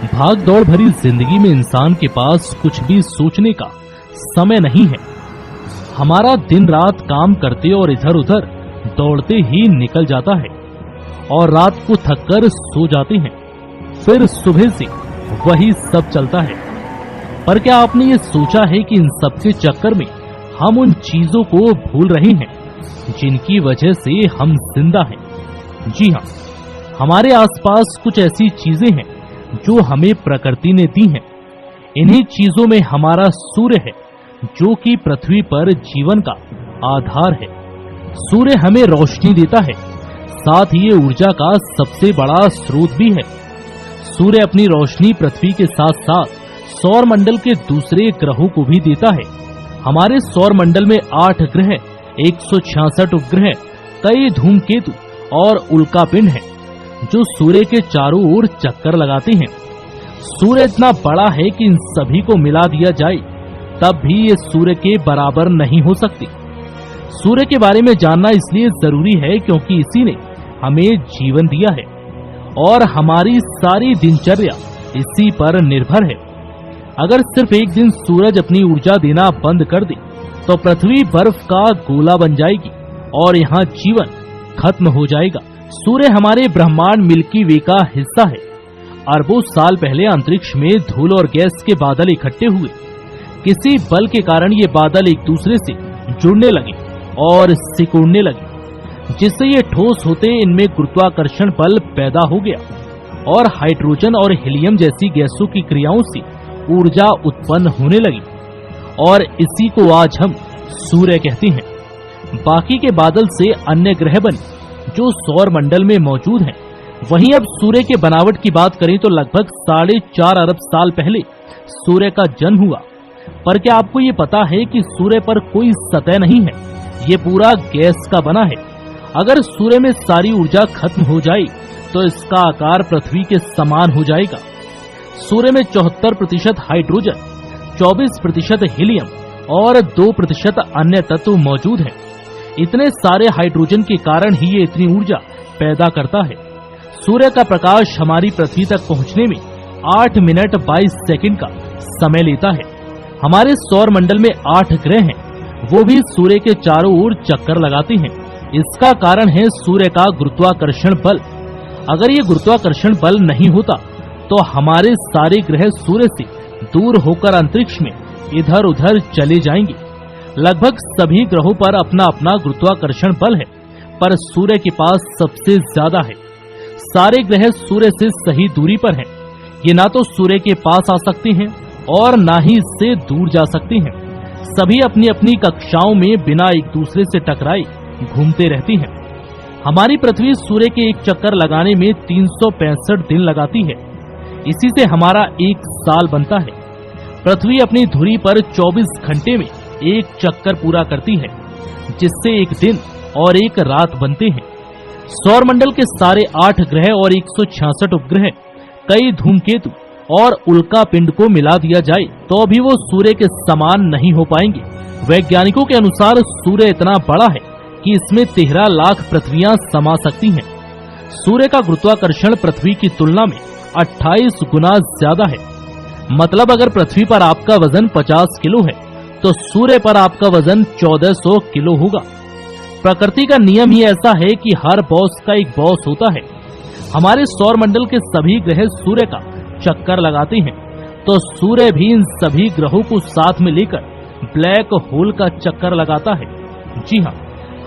भाग दौड़ भरी जिंदगी में इंसान के पास कुछ भी सोचने का समय नहीं है। हमारा दिन रात काम करते और इधर उधर दौड़ते ही निकल जाता है और रात को थककर सो जाते हैं। फिर सुबह से वही सब चलता है। पर क्या आपने ये सोचा है कि इन सब के चक्कर में हम उन चीजों को भूल रहे हैं जिनकी वजह से हम जिंदा हैं? जी हाँ, हमारे आसपास कुछ ऐसी चीजें हैं जो हमें प्रकृति ने दी हैं। इन्हीं चीजों में हमारा सूर्य है जो कि पृथ्वी पर जीवन का आधार है। सूर्य हमें रोशनी देता है, साथ ही ये ऊर्जा का सबसे बड़ा स्रोत भी है। सूर्य अपनी रोशनी पृथ्वी के साथ साथ सौर मंडल के दूसरे ग्रहों को भी देता है। हमारे सौर मंडल में 8 ग्रह, 166 उपग्रह, कई धूमकेतु और उल्कापिंड हैं जो सूर्य के चारों ओर चक्कर लगाते हैं। सूर्य इतना बड़ा है कि इन सभी को मिला दिया जाए तब भी ये सूर्य के बराबर नहीं हो सकती। सूर्य के बारे में जानना इसलिए जरूरी है क्योंकि इसी ने हमें जीवन दिया है और हमारी सारी दिनचर्या इसी पर निर्भर है। अगर सिर्फ एक दिन सूरज अपनी ऊर्जा देना बंद कर दे तो पृथ्वी बर्फ का गोला बन जाएगी और यहाँ जीवन खत्म हो जाएगा। सूर्य हमारे ब्रह्मांड मिल्की वे का हिस्सा है। अरबों साल पहले अंतरिक्ष में धूल और गैस के बादल इकट्ठे हुए। किसी बल के कारण ये बादल एक दूसरे से जुड़ने लगे और सिकुड़ने लगे, जिससे ये ठोस होते इनमें गुरुत्वाकर्षण बल पैदा हो गया और हाइड्रोजन और हीलियम जैसी गैसों की क्रियाओं से ऊर्जा उत्पन्न होने लगी और इसी को आज हम सूर्य कहते हैं। बाकी के बादल से अन्य ग्रह बने जो सौर मंडल में मौजूद हैं। वहीं अब सूर्य के बनावट की बात करें तो लगभग 4.5 अरब साल पहले सूर्य का जन्म हुआ। पर क्या आपको ये पता है कि सूर्य पर कोई सतह नहीं है, ये पूरा गैस का बना है। अगर सूर्य में सारी ऊर्जा खत्म हो जाए तो इसका आकार पृथ्वी के समान हो जाएगा। सूर्य में 74% हाइड्रोजन, 24% हीलियम और 2% अन्य तत्व मौजूद हैं। इतने सारे हाइड्रोजन के कारण ही ये इतनी ऊर्जा पैदा करता है। सूर्य का प्रकाश हमारी पृथ्वी तक पहुंचने में 8 मिनट 22 सेकंड का समय लेता है। हमारे सौर मंडल में 8 ग्रह हैं, वो भी सूर्य के चारों ओर चक्कर लगाते हैं। इसका कारण है सूर्य का गुरुत्वाकर्षण बल। अगर ये गुरुत्वाकर्षण बल नहीं होता तो हमारे सारे ग्रह सूर्य से दूर होकर अंतरिक्ष में इधर उधर चले जाएंगे। लगभग सभी ग्रहों पर अपना अपना गुरुत्वाकर्षण बल है, पर सूर्य के पास सबसे ज्यादा है। सारे ग्रह सूर्य से सही दूरी पर हैं। ये ना तो सूर्य के पास आ सकते हैं और ना ही इससे दूर जा सकते हैं। सभी अपनी अपनी कक्षाओं में बिना एक दूसरे से टकराए घूमते रहती हैं। हमारी पृथ्वी सूर्य के एक चक्कर लगाने में 365 दिन लगाती है। इसी से हमारा एक साल बनता है। पृथ्वी अपनी धुरी पर 24 घंटे में एक चक्कर पूरा करती है, जिससे एक दिन और एक रात बनते हैं। सौर मंडल के सारे 8 ग्रह और 166 उपग्रह, कई धूमकेतु और उल्का पिंड को मिला दिया जाए तो भी वो सूर्य के समान नहीं हो पाएंगे। वैज्ञानिकों के अनुसार सूर्य इतना बड़ा है कि इसमें 13 लाख पृथ्वियां समा सकती हैं। सूर्य का गुरुत्वाकर्षण पृथ्वी की तुलना में 28 गुना ज्यादा है। मतलब अगर पृथ्वी पर आपका वजन 50 किलो है तो सूर्य पर आपका वजन 1400 किलो होगा। प्रकृति का नियम ही ऐसा है कि हर बॉस का एक बॉस होता है। हमारे सौर मंडल के सभी ग्रह सूर्य का चक्कर लगाते हैं तो सूर्य भी इन सभी ग्रहों को साथ में लेकर ब्लैक होल का चक्कर लगाता है। जी हाँ,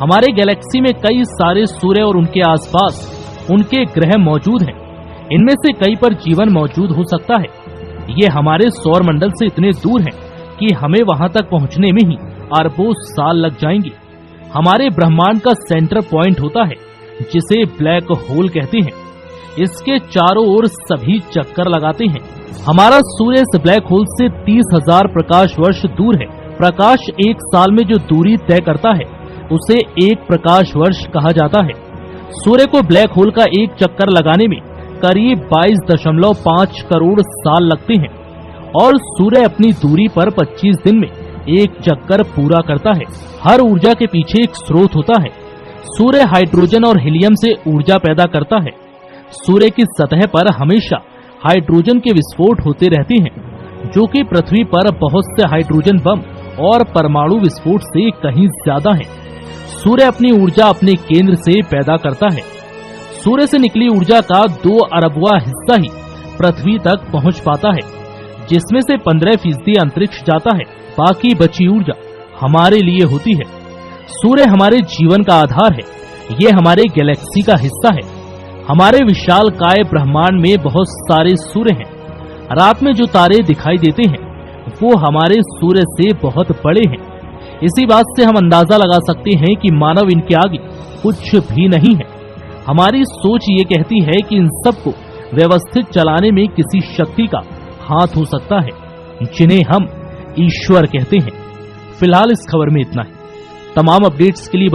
हमारे गैलेक्सी में कई सारे सूर्य और उनके आसपास उनके ग्रह मौजूद हैं। इनमें से कई पर जीवन मौजूद हो सकता है। ये हमारे सौर मंडल से इतने दूर हैं कि हमें वहां तक पहुंचने में ही अरबों साल लग जाएंगे। हमारे ब्रह्मांड का सेंटर पॉइंट होता है जिसे ब्लैक होल कहते हैं। इसके चारों ओर सभी चक्कर लगाते हैं। हमारा सूर्य इस ब्लैक होल से 30,000 प्रकाश वर्ष दूर है। प्रकाश एक साल में जो दूरी तय करता है उसे 1 प्रकाश वर्ष कहा जाता है। सूर्य को ब्लैक होल का एक चक्कर लगाने में करीब 22.5 करोड़ साल लगते हैं और सूर्य अपनी दूरी पर 25 दिन में एक चक्कर पूरा करता है। हर ऊर्जा के पीछे एक स्रोत होता है। सूर्य हाइड्रोजन और हीलियम से ऊर्जा पैदा करता है। सूर्य की सतह पर हमेशा हाइड्रोजन के विस्फोट होते रहते हैं, जो कि पृथ्वी पर बहुत से हाइड्रोजन बम और परमाणु विस्फोट से कहीं ज्यादा है। सूर्य अपनी ऊर्जा अपने केंद्र से पैदा करता है। सूर्य से निकली ऊर्जा का 2 अरबवां हिस्सा ही पृथ्वी तक पहुंच पाता है, जिसमें से 15% अंतरिक्ष जाता है। बाकी बची ऊर्जा हमारे लिए होती है। सूर्य हमारे जीवन का आधार है। ये हमारे गैलेक्सी का हिस्सा है। हमारे विशालकाय ब्रह्मांड में बहुत सारे सूर्य हैं। रात में जो तारे दिखाई देते हैं वो हमारे सूर्य से बहुत बड़े हैं। इसी बात से हम अंदाजा लगा सकते हैं कि मानव इनके आगे कुछ भी नहीं है। हमारी सोच ये कहती है कि इन सबको व्यवस्थित चलाने में किसी शक्ति का हाथ हो सकता है, जिन्हें हम ईश्वर कहते हैं। फिलहाल इस खबर में इतना ही। तमाम अपडेट्स के लिए